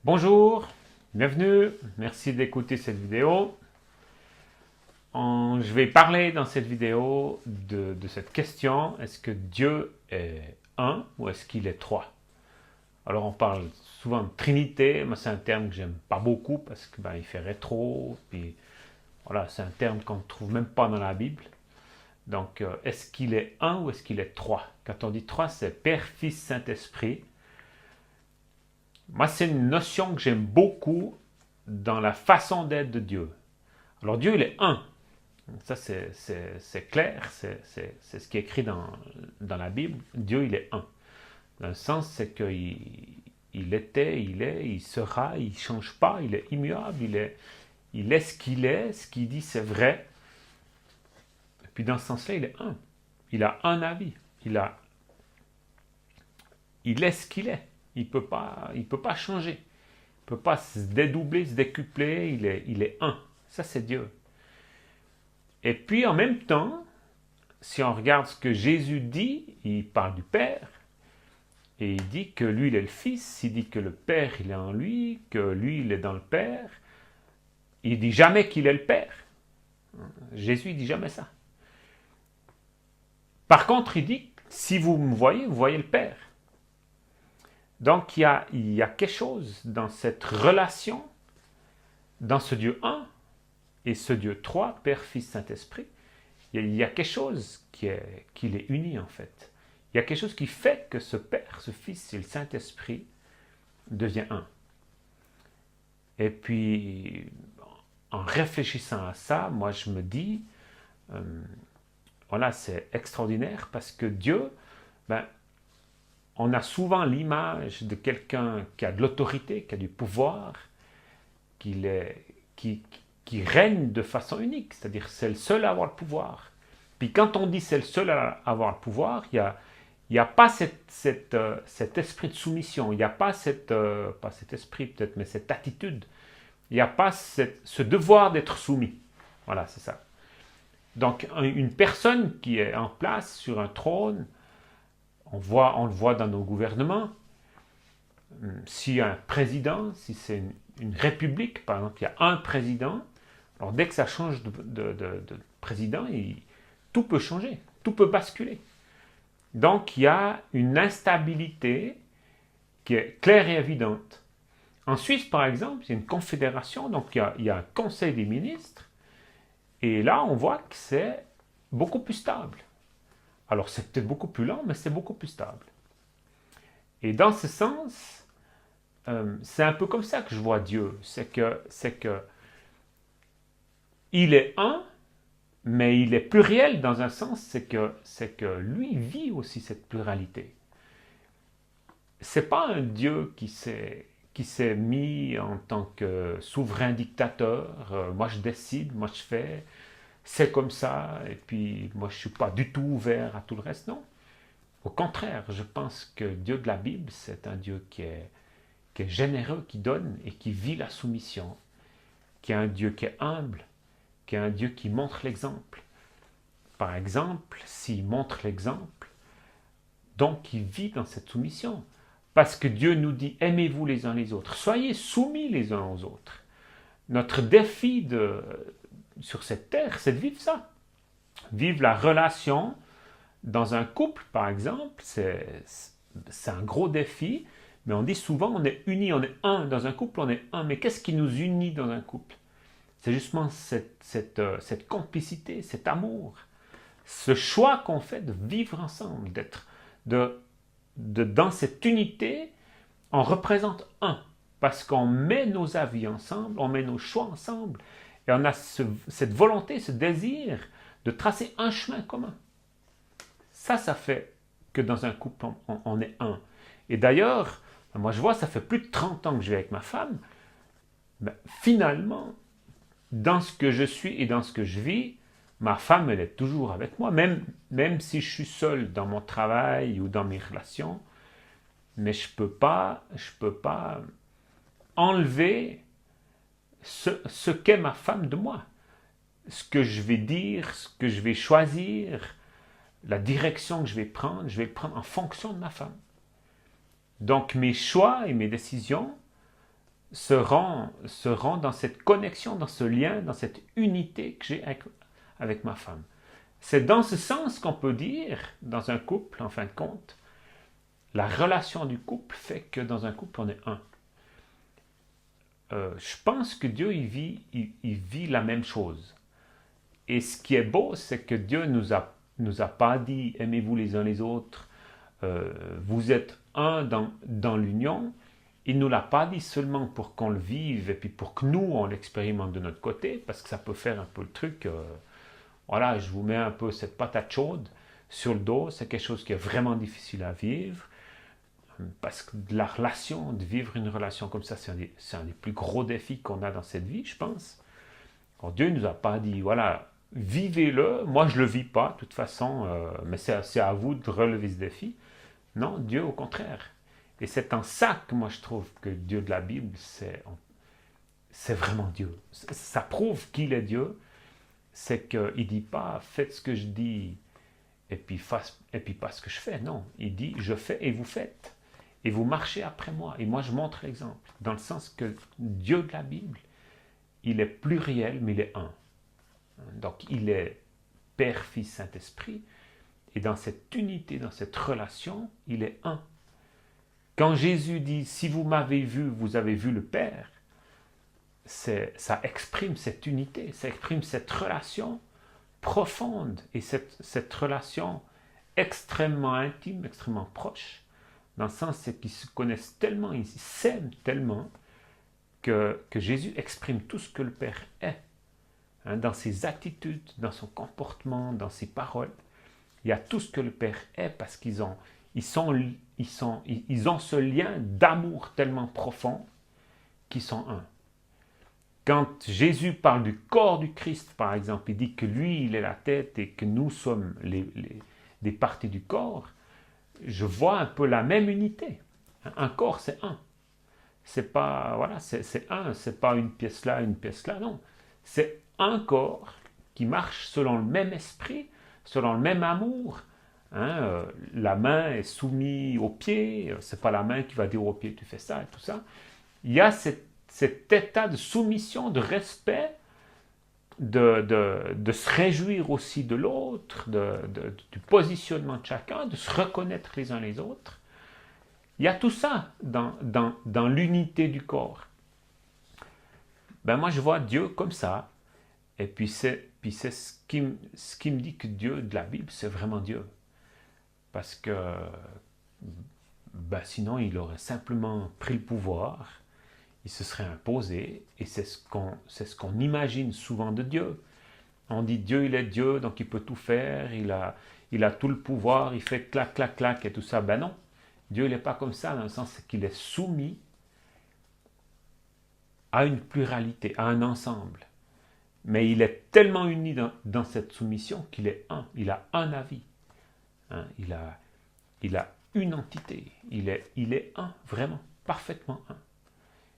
Bonjour, bienvenue, merci d'écouter cette vidéo. Je vais parler dans cette vidéo de cette question, est-ce que Dieu est un ou est-ce qu'il est trois? Alors on parle souvent de Trinité, mais c'est un terme que j'aime pas beaucoup parce que il fait rétro, puis voilà, c'est un terme qu'on ne trouve même pas dans la Bible. Donc est-ce qu'il est un ou est-ce qu'il est trois? Quand on dit trois, c'est Père, Fils, Saint-Esprit. Moi, c'est une notion que j'aime beaucoup dans la façon d'être de Dieu. Alors Dieu, il est un. Ça, c'est clair, c'est ce qui est écrit dans la Bible. Dieu, il est un. Dans le sens, c'est qu'il était, il est, il sera, il ne change pas, il est immuable, il est ce qu'il dit, c'est vrai. Et puis dans ce sens-là, il est un. Il a un avis. Il est ce qu'il est. Il ne peut pas changer. Il ne peut pas se dédoubler, se décupler. Il est un. Ça, c'est Dieu. Et puis en même temps, si on regarde ce que Jésus dit, il parle du Père, et il dit que lui, il est le Fils, il dit que le Père, il est en lui, que lui, il est dans le Père. Il dit jamais qu'il est le Père. Jésus, il dit jamais ça. Par contre, il dit, si vous me voyez, vous voyez le Père. Donc, il y a quelque chose dans cette relation, dans ce Dieu un et ce Dieu trois, Père, Fils, Saint-Esprit. Il y a quelque chose qui les unit, en fait. Il y a quelque chose qui fait que ce Père, ce Fils et le Saint-Esprit devient un. Et puis, en réfléchissant à ça, moi, je me dis, voilà, c'est extraordinaire parce que Dieu, on a souvent l'image de quelqu'un qui a de l'autorité, qui a du pouvoir, qui, qui, qui règne de façon unique, c'est-à-dire c'est le seul à avoir le pouvoir. Puis quand on dit c'est le seul à avoir le pouvoir, il n'y a pas cet esprit de soumission, il n'y a pas pas cet esprit peut-être, mais cette attitude, il n'y a pas ce devoir d'être soumis. Voilà, c'est ça. Donc une personne qui est en place sur un trône, on le voit dans nos gouvernements, s'il y a un président, si c'est une république, par exemple, il y a un président, alors dès que ça change de président, tout peut changer, tout peut basculer. Donc il y a une instabilité qui est claire et évidente. En Suisse, par exemple, il y a une confédération, donc il y a un conseil des ministres, et là on voit que c'est beaucoup plus stable. Alors c'est peut-être beaucoup plus lent, mais c'est beaucoup plus stable. Et dans ce sens, c'est un peu comme ça que je vois Dieu. C'est que il est un, mais il est pluriel dans un sens, c'est que lui vit aussi cette pluralité. C'est pas un Dieu qui s'est mis en tant que souverain dictateur. Moi je décide, moi je fais, c'est comme ça, et puis moi je suis pas du tout ouvert à tout le reste. Non. Au contraire, je pense que Dieu de la Bible, c'est un Dieu qui est généreux, qui donne et qui vit la soumission, qui est un Dieu qui est humble, qui est un Dieu qui montre l'exemple. Par exemple, s'il montre l'exemple, donc il vit dans cette soumission. Parce que Dieu nous dit, aimez-vous les uns les autres, soyez soumis les uns aux autres. Notre défi sur cette terre, c'est de vivre ça. Vivre la relation dans un couple, par exemple, c'est un gros défi, mais on dit souvent, on est unis, on est un. Dans un couple, on est un. Mais qu'est-ce qui nous unit dans un couple? C'est justement cette complicité, cet amour, ce choix qu'on fait de vivre ensemble, dans cette unité, on représente un. Parce qu'on met nos avis ensemble, on met nos choix ensemble, et on a cette volonté, ce désir de tracer un chemin commun. Ça fait que dans un couple, on est un. Et d'ailleurs, moi je vois, ça fait plus de 30 ans que je vis avec ma femme, finalement, dans ce que je suis et dans ce que je vis, ma femme, elle est toujours avec moi, même si je suis seul dans mon travail ou dans mes relations, mais je peux pas enlever ce qu'est ma femme de moi. Ce que je vais dire, ce que je vais choisir, la direction que je vais le prendre en fonction de ma femme. Donc mes choix et mes décisions se rend dans cette connexion, dans ce lien, dans cette unité que j'ai avec ma femme. C'est dans ce sens qu'on peut dire, dans un couple, en fin de compte, la relation du couple fait que dans un couple, on est un. Je pense que Dieu, il vit la même chose. Et ce qui est beau, c'est que Dieu nous a pas dit aimez-vous les uns les autres, vous êtes un dans l'union. Il ne nous l'a pas dit seulement pour qu'on le vive et puis pour que nous, on l'expérimente de notre côté, parce que ça peut faire un peu le truc, voilà, je vous mets un peu cette patate chaude sur le dos, c'est quelque chose qui est vraiment difficile à vivre, parce que de vivre une relation comme ça, c'est un des plus gros défis qu'on a dans cette vie, je pense. Alors Dieu ne nous a pas dit, voilà, vivez-le, moi je ne le vis pas, de toute façon, mais c'est à vous de relever ce défi. Non, Dieu au contraire. Et c'est en ça que moi je trouve que Dieu de la Bible, c'est vraiment Dieu. Ça prouve qu'il est Dieu, c'est qu'il ne dit pas faites ce que je dis et puis pas ce que je fais. Non, il dit je fais et vous faites. Et vous marchez après moi. Et moi je montre l'exemple. Dans le sens que Dieu de la Bible, il est pluriel, mais il est un. Donc il est Père, Fils, Saint-Esprit. Et dans cette unité, dans cette relation, il est un. Quand Jésus dit « Si vous m'avez vu, vous avez vu le Père », ça exprime cette unité, ça exprime cette relation profonde et cette relation extrêmement intime, extrêmement proche, dans le sens qu'ils se connaissent tellement, ils s'aiment tellement que Jésus exprime tout ce que le Père est, hein, dans ses attitudes, dans son comportement, dans ses paroles. Il y a tout ce que le Père est parce qu'ils ont ce lien d'amour tellement profond qu'ils sont un. Quand Jésus parle du corps du Christ, par exemple, il dit que lui, il est la tête et que nous sommes des parties du corps, je vois un peu la même unité. Un corps, c'est un. C'est pas, voilà, c'est un, c'est pas une pièce là, non. C'est un corps qui marche selon le même esprit, selon le même amour. Hein, la main est soumise au pied, c'est pas la main qui va dire au pied tu fais ça et tout ça. Il y a cet état de soumission, de respect, de se réjouir aussi de l'autre, du positionnement de chacun, de se reconnaître les uns les autres. Il y a tout ça dans l'unité du corps. Ben moi je vois Dieu comme ça, et puis c'est ce qui me dit que Dieu de la Bible, c'est vraiment Dieu. Parce que ben sinon il aurait simplement pris le pouvoir, il se serait imposé, et c'est ce qu'on imagine souvent de Dieu. On dit Dieu, il est Dieu, donc il peut tout faire, il a tout le pouvoir, il fait clac, clac, clac et tout ça. Ben non, Dieu il n'est pas comme ça, dans le sens qu'il est soumis à une pluralité, à un ensemble. Mais il est tellement uni dans cette soumission qu'il est un, il a un avis. Hein, il a une entité, il est un, vraiment, parfaitement un.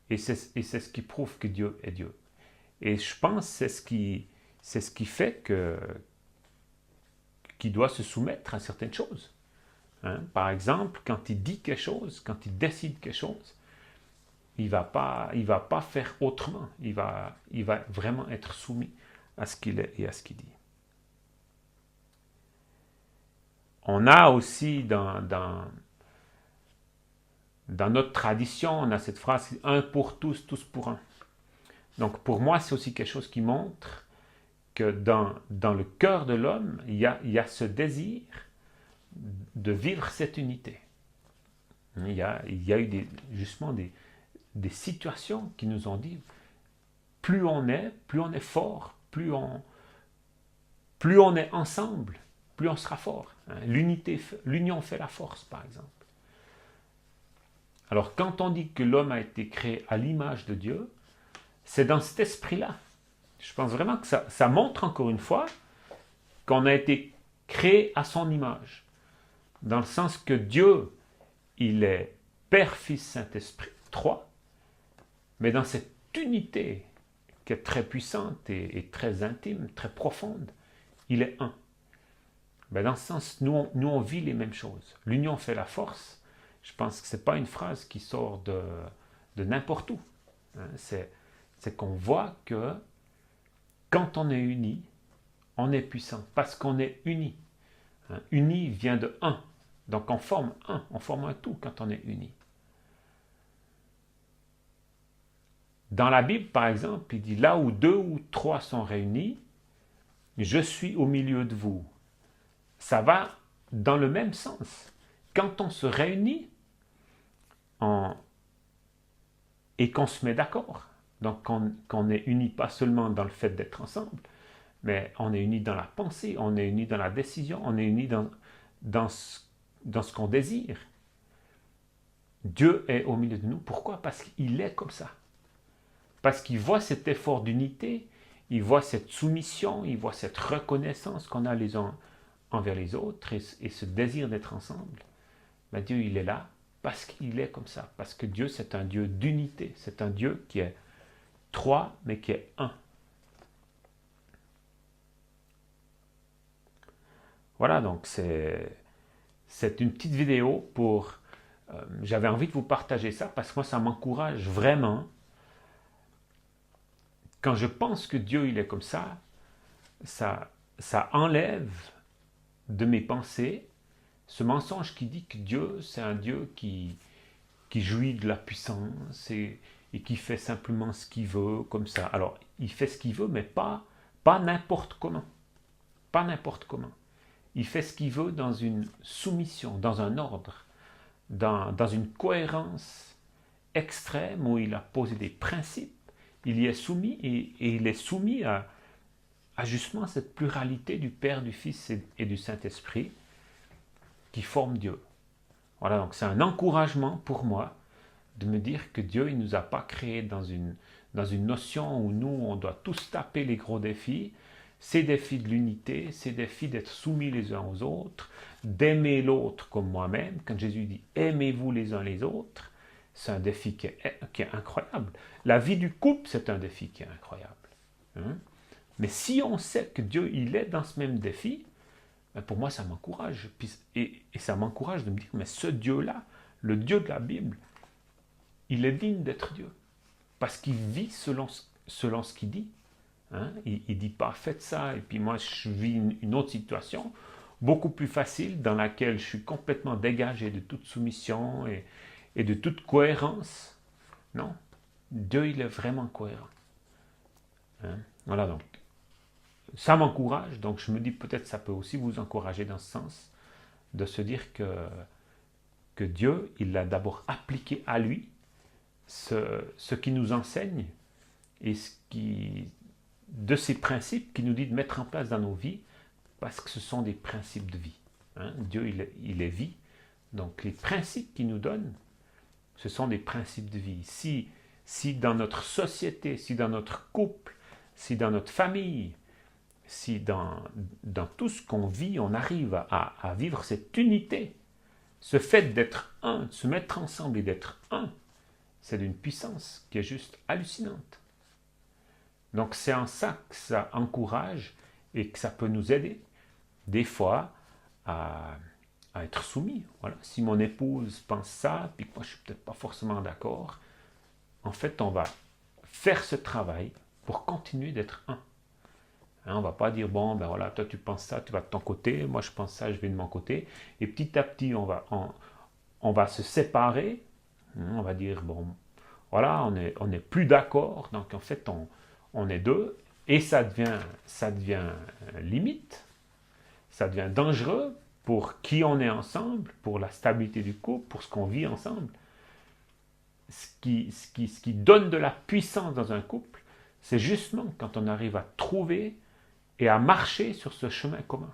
Et c'est ce qui prouve que Dieu est Dieu. Et je pense que c'est ce qui fait qu'il doit se soumettre à certaines choses. Hein? Par exemple, quand il dit quelque chose, quand il décide quelque chose, il va pas faire autrement. Il va vraiment être soumis à ce qu'il est et à ce qu'il dit. On a aussi dans notre tradition, on a cette phrase « un pour tous, tous pour un ». Donc pour moi, c'est aussi quelque chose qui montre que dans le cœur de l'homme, il y a ce désir de vivre cette unité. Il y a eu justement des situations qui nous ont dit plus on est fort, plus on est ensemble, plus on sera fort. L'union fait la force, par exemple. Alors quand on dit que l'homme a été créé à l'image de Dieu, c'est dans cet esprit-là. Je pense vraiment que ça montre encore une fois qu'on a été créé à son image. Dans le sens que Dieu, il est Père, Fils, Saint-Esprit, trois, mais dans cette unité qui est très puissante et très intime, très profonde, il est un. Ben dans ce sens, nous on vit les mêmes choses. L'union fait la force. Je pense que ce n'est pas une phrase qui sort de n'importe où. Hein. C'est qu'on voit que quand on est uni, on est puissant, parce qu'on est uni. Hein. Uni vient de un. Donc on forme un tout quand on est uni. Dans la Bible, par exemple, il dit, là où 2 ou 3 sont réunis, je suis au milieu de vous. Ça va dans le même sens. Quand on se réunit et qu'on se met d'accord, donc qu'on est unis pas seulement dans le fait d'être ensemble, mais on est unis dans la pensée, on est unis dans la décision, on est unis dans ce qu'on désire. Dieu est au milieu de nous. Pourquoi? Parce qu'il est comme ça. Parce qu'il voit cet effort d'unité, il voit cette soumission, il voit cette reconnaissance qu'on a les uns envers les autres et ce désir d'être ensemble. Ben Dieu, il est là parce qu'il est comme ça. Parce que Dieu, c'est un Dieu d'unité. C'est un Dieu qui est 3, mais qui est 1. Voilà, donc c'est une petite vidéo pour... j'avais envie de vous partager ça parce que moi, ça m'encourage vraiment. Quand je pense que Dieu, il est comme ça enlève de mes pensées ce mensonge qui dit que Dieu, c'est un Dieu qui jouit de la puissance et qui fait simplement ce qu'il veut, comme ça. Alors, il fait ce qu'il veut, mais pas n'importe comment. Pas n'importe comment. Il fait ce qu'il veut dans une soumission, dans un ordre, dans une cohérence extrême où il a posé des principes. Il y est soumis et il est soumis à justement cette pluralité du Père, du Fils et du Saint-Esprit qui forment Dieu. Voilà, donc c'est un encouragement pour moi de me dire que Dieu, il ne nous a pas créés dans une notion où nous, on doit tous taper les gros défis. Ces défis de l'unité, ces défis d'être soumis les uns aux autres, d'aimer l'autre comme moi-même. Quand Jésus dit « aimez-vous les uns les autres », c'est un défi qui est incroyable. La vie du couple, c'est un défi qui est incroyable. Hein? Mais si on sait que Dieu, il est dans ce même défi, ben pour moi, ça m'encourage. Et ça m'encourage de me dire, mais ce Dieu-là, le Dieu de la Bible, il est digne d'être Dieu. Parce qu'il vit selon ce qu'il dit. Hein? Il ne dit pas, faites ça, et puis moi, je vis une autre situation, beaucoup plus facile, dans laquelle je suis complètement dégagé de toute soumission et de toute cohérence. Non, Dieu, il est vraiment cohérent. Hein? Voilà, donc, ça m'encourage, donc je me dis peut-être ça peut aussi vous encourager dans ce sens, de se dire que Dieu, il l'a d'abord appliqué à lui, ce qui nous enseigne, et de ces principes qu'il nous dit de mettre en place dans nos vies, parce que ce sont des principes de vie. Hein? Dieu, il est vie, donc les principes qu'il nous donne, ce sont des principes de vie. Si dans notre société, si dans notre couple, si dans notre famille, si dans tout ce qu'on vit, on arrive à vivre cette unité, ce fait d'être un, de se mettre ensemble et d'être un, c'est d'une puissance qui est juste hallucinante. Donc c'est en ça que ça encourage et que ça peut nous aider, des fois, à être soumis. Voilà. Si mon épouse pense ça, puis que moi je ne suis peut-être pas forcément d'accord, en fait on va faire ce travail pour continuer d'être un. Hein, on ne va pas dire, bon, ben voilà, toi tu penses ça, tu vas de ton côté, moi je pense ça, je vais de mon côté. Et petit à petit, on va se séparer. On va dire, bon, voilà, on n'est plus d'accord. Donc en fait, on est deux. Et ça devient limite. Ça devient dangereux pour qui on est ensemble, pour la stabilité du couple, pour ce qu'on vit ensemble. Ce qui donne de la puissance dans un couple, c'est justement quand on arrive à trouver et à marcher sur ce chemin commun.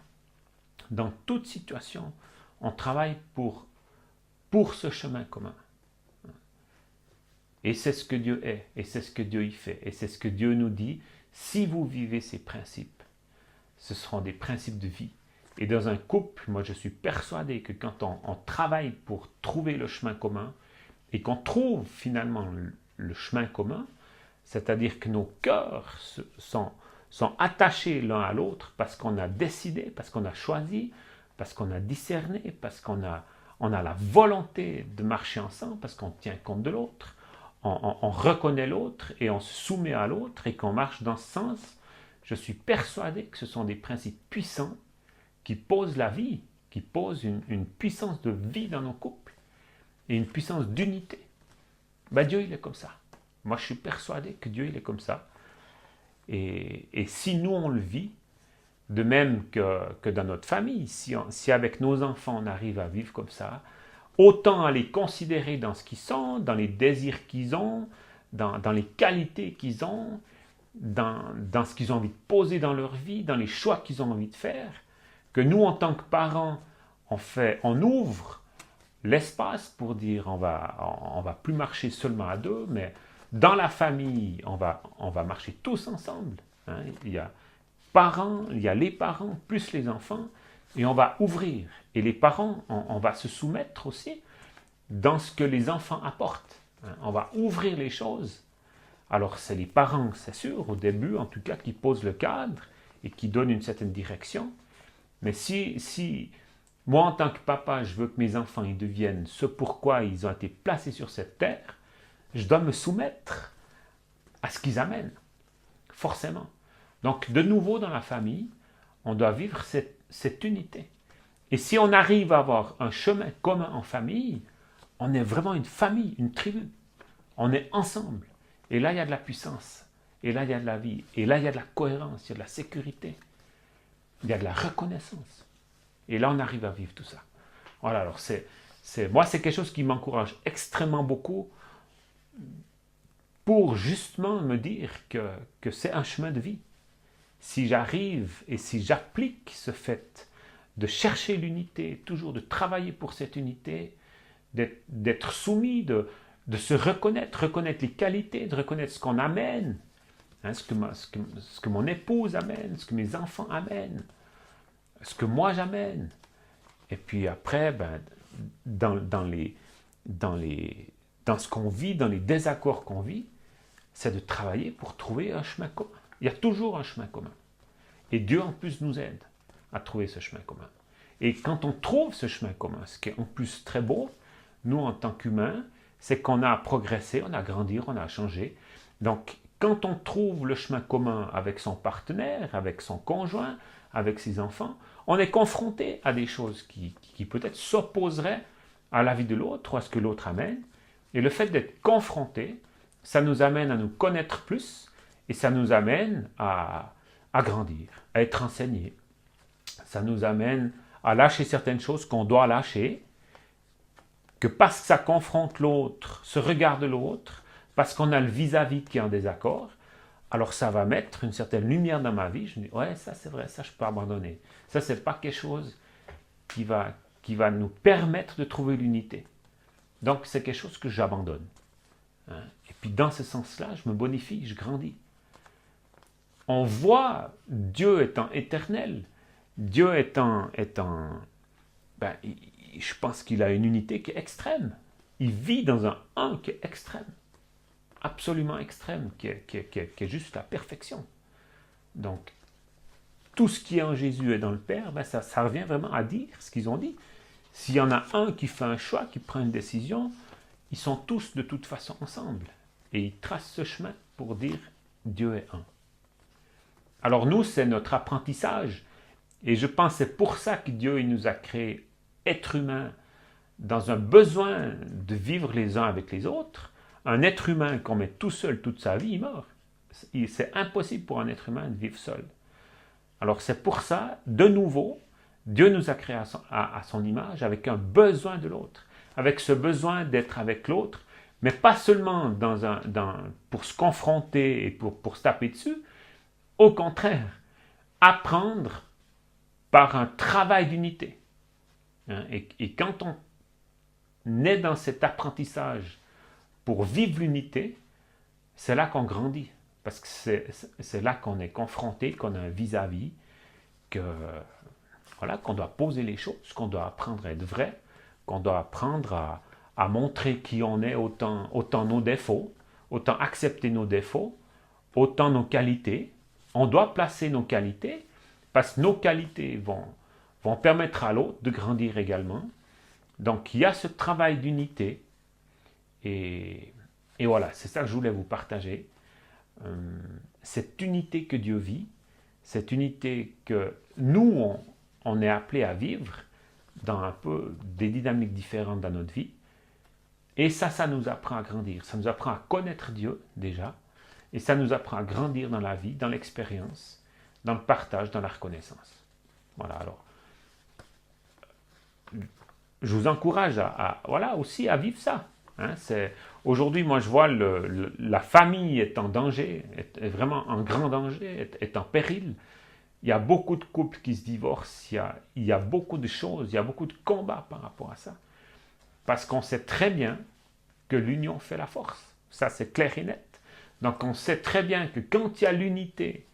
Dans toute situation, on travaille pour ce chemin commun. Et c'est ce que Dieu est, et c'est ce que Dieu y fait, et c'est ce que Dieu nous dit. Si vous vivez ces principes, ce seront des principes de vie. Et dans un couple, moi je suis persuadé que quand on travaille pour trouver le chemin commun, et qu'on trouve finalement le chemin commun, c'est-à-dire que nos cœurs sont attachés l'un à l'autre parce qu'on a décidé, parce qu'on a choisi, parce qu'on a discerné, parce qu'on a la volonté de marcher ensemble, parce qu'on tient compte de l'autre, on reconnaît l'autre et on se soumet à l'autre et qu'on marche dans ce sens, je suis persuadé que ce sont des principes puissants qui posent la vie, qui posent une puissance de vie dans nos couples et une puissance d'unité. Ben Dieu, il est comme ça. Moi, je suis persuadé que Dieu, il est comme ça. Et si nous, on le vit, de même que dans notre famille, si avec nos enfants, on arrive à vivre comme ça, autant à les considérer dans ce qu'ils sont, dans les désirs qu'ils ont, dans les qualités qu'ils ont, dans ce qu'ils ont envie de poser dans leur vie, dans les choix qu'ils ont envie de faire, que nous, en tant que parents, on ouvre l'espace pour dire on va plus marcher seulement à deux, mais dans la famille, on va marcher tous ensemble. Hein. Il y a les parents plus les enfants, et on va ouvrir. Et les parents, on va se soumettre aussi dans ce que les enfants apportent. Hein. On va ouvrir les choses. Alors c'est les parents, c'est sûr, au début en tout cas, qui posent le cadre et qui donnent une certaine direction. Mais si moi en tant que papa, je veux que mes enfants ils deviennent ce pourquoi ils ont été placés sur cette terre, je dois me soumettre à ce qu'ils amènent, forcément. Donc de nouveau dans la famille, on doit vivre cette unité. Et si on arrive à avoir un chemin commun en famille, on est vraiment une famille, une tribu. On est ensemble. Et là, il y a de la puissance. Et là, il y a de la vie. Et là, il y a de la cohérence, il y a de la sécurité. Il y a de la reconnaissance. Et là, on arrive à vivre tout ça. Voilà, alors moi, c'est quelque chose qui m'encourage extrêmement beaucoup pour justement me dire que c'est un chemin de vie. Si j'arrive et si j'applique ce fait de chercher l'unité, toujours de travailler pour cette unité, d'être soumis, de se reconnaître les qualités, de reconnaître ce qu'on amène, hein, ce que mon épouse amène, ce que mes enfants amènent, ce que moi j'amène. Et puis après, dans ce qu'on vit, dans les désaccords qu'on vit, c'est de travailler pour trouver un chemin commun. Il y a toujours un chemin commun. Et Dieu en plus nous aide à trouver ce chemin commun. Et quand on trouve ce chemin commun, ce qui est en plus très beau, nous en tant qu'humains, c'est qu'on a progressé, on a grandi, on a changé. Donc, quand on trouve le chemin commun avec son partenaire, avec son conjoint, avec ses enfants, on est confronté à des choses qui peut-être s'opposeraient à la vie de l'autre ou à ce que l'autre amène. Et le fait d'être confronté, ça nous amène à nous connaître plus et ça nous amène à grandir, à être enseigné. Ça nous amène à lâcher certaines choses qu'on doit lâcher, que parce que ça confronte l'autre, ce regard de l'autre, parce qu'on a le vis-à-vis qui est en désaccord, alors ça va mettre une certaine lumière dans ma vie. Je me dis, ouais, ça c'est vrai, ça je peux abandonner. Ça c'est pas quelque chose qui va nous permettre de trouver l'unité. Donc c'est quelque chose que j'abandonne. Hein? Et puis dans ce sens-là, je me bonifie, je grandis. On voit Dieu étant éternel, Dieu je pense qu'il a une unité qui est extrême. Il vit dans un qui est extrême, absolument extrême, qui est juste la perfection. Donc, tout ce qui est en Jésus et dans le Père, ça revient vraiment à dire ce qu'ils ont dit. S'il y en a un qui fait un choix, qui prend une décision, ils sont tous de toute façon ensemble. Et ils tracent ce chemin pour dire Dieu est un. Alors nous, c'est notre apprentissage. Et je pense que c'est pour ça que Dieu il nous a créés êtres humains dans un besoin de vivre les uns avec les autres. Un être humain qu'on met tout seul toute sa vie, il meurt. C'est impossible pour un être humain de vivre seul. Alors c'est pour ça, de nouveau, Dieu nous a créés à son image avec un besoin de l'autre, avec ce besoin d'être avec l'autre, mais pas seulement pour se confronter et pour se taper dessus, au contraire, apprendre par un travail d'unité. Et quand on est dans cet apprentissage pour vivre l'unité, c'est là qu'on grandit. Parce que c'est là qu'on est confronté, qu'on a un vis-à-vis, qu'on doit poser les choses, qu'on doit apprendre à être vrai, qu'on doit apprendre à montrer qui on est, autant nos défauts, autant accepter nos défauts, autant nos qualités. On doit placer nos qualités, parce que nos qualités vont permettre à l'autre de grandir également. Donc il y a ce travail d'unité, et Et voilà, c'est ça que je voulais vous partager. Cette unité que Dieu vit, cette unité que nous, on est appelés à vivre dans un peu des dynamiques différentes dans notre vie. Et ça nous apprend à grandir. Ça nous apprend à connaître Dieu déjà. Et ça nous apprend à grandir dans la vie, dans l'expérience, dans le partage, dans la reconnaissance. Voilà, alors. Je vous encourage voilà, aussi à vivre ça. Hein, aujourd'hui, moi, je vois la famille est en danger, est vraiment en grand danger, est en péril. Il y a beaucoup de couples qui se divorcent, il y a beaucoup de choses, il y a beaucoup de combats par rapport à ça. Parce qu'on sait très bien que l'union fait la force. Ça, c'est clair et net. Donc, on sait très bien que quand il y a l'unité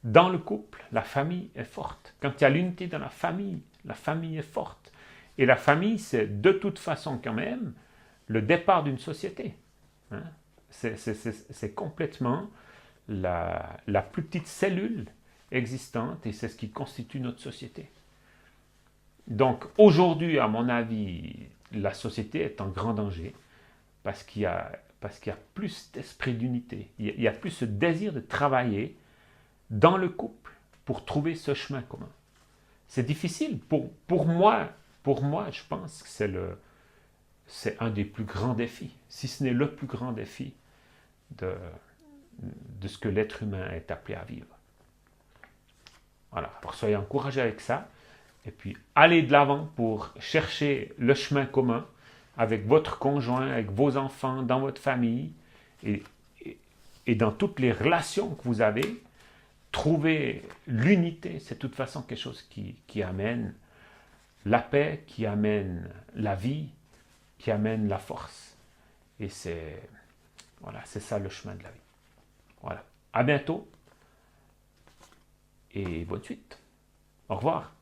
dans le couple, la famille est forte. Quand il y a l'unité dans la famille est forte. Et la famille, c'est de toute façon quand même le départ d'une société. Hein? C'est complètement la plus petite cellule existante et c'est ce qui constitue notre société. Donc aujourd'hui, à mon avis, la société est en grand danger parce qu'il y a plus d'esprit d'unité. Il y a plus ce désir de travailler dans le couple pour trouver ce chemin commun. C'est difficile. Pour moi, je pense que c'est un des plus grands défis, si ce n'est le plus grand défi de ce que l'être humain est appelé à vivre. Voilà, alors soyez encouragés avec ça, et puis allez de l'avant pour chercher le chemin commun avec votre conjoint, avec vos enfants, dans votre famille, et dans toutes les relations que vous avez. Trouver l'unité, c'est de toute façon quelque chose qui amène la paix, qui amène la vie, qui amène la force. Et c'est ça le chemin de la vie. Voilà. À bientôt et bonne suite. Au revoir.